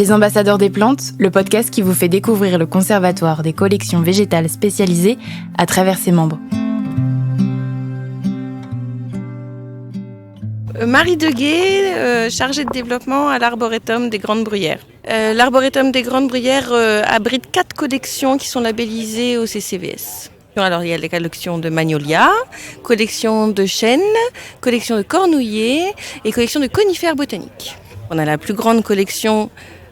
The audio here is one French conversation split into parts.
Les Ambassadeurs des plantes, le podcast qui vous fait découvrir le conservatoire des collections végétales spécialisées à travers ses membres. Marie Deguet, chargée de développement à l'Arboretum des Grandes Bruyères. L'Arboretum des Grandes Bruyères abrite 4 collections qui sont labellisées au CCVS. Alors, il y a les collections de magnolias, collection de chênes, collection de cornouillers et collection de conifères botaniques. On a la plus grande collection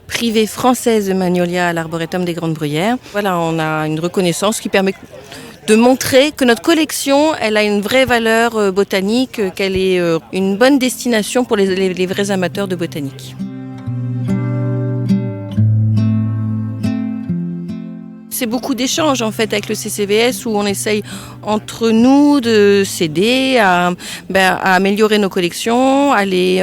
privée française de magnolias à l'Arboretum des Grandes Bruyères. Voilà, on a une reconnaissance qui permet de montrer que notre collection, elle a une vraie valeur botanique, qu'elle est une bonne destination pour les vrais amateurs de botanique. C'est beaucoup d'échanges en fait avec le CCVS où on essaye entre nous de s'aider à améliorer nos collections, à les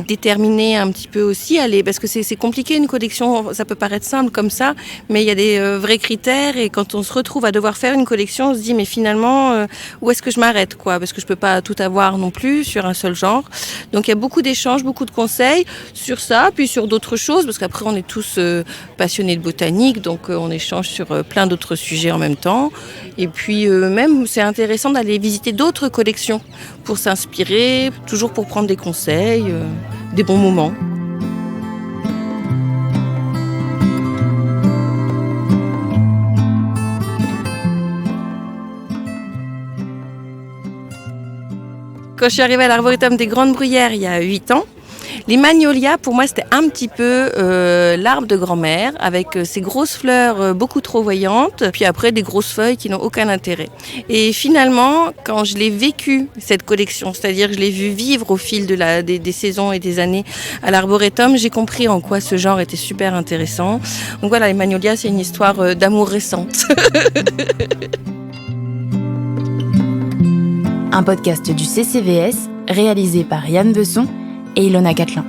déterminer un petit peu aussi, parce que c'est compliqué une collection, ça peut paraître simple comme ça, mais il y a des vrais critères et quand on se retrouve à devoir faire une collection, on se dit mais finalement où est-ce que je m'arrête quoi, parce que je peux pas tout avoir non plus sur un seul genre. Donc il y a beaucoup d'échanges, beaucoup de conseils sur ça, puis sur d'autres choses, parce qu'après on est tous passionnés de botanique, donc on échange sur plein d'autres sujets en même temps. Et puis même, c'est intéressant d'aller visiter d'autres collections pour s'inspirer, toujours pour prendre des conseils, des bons moments. Quand je suis arrivée à l'Arboretum des Grandes Bruyères il y a 8 ans, les magnolias, pour moi, c'était un petit peu l'arbre de grand-mère, avec ces grosses fleurs beaucoup trop voyantes, puis après des grosses feuilles qui n'ont aucun intérêt. Et finalement, quand je l'ai vécu, cette collection, c'est-à-dire que je l'ai vu vivre au fil des saisons et des années à l'Arboretum, j'ai compris en quoi ce genre était super intéressant. Donc voilà, les magnolias, c'est une histoire d'amour récente. Un podcast du CCVS réalisé par Yann Besson et Ilona Catelin.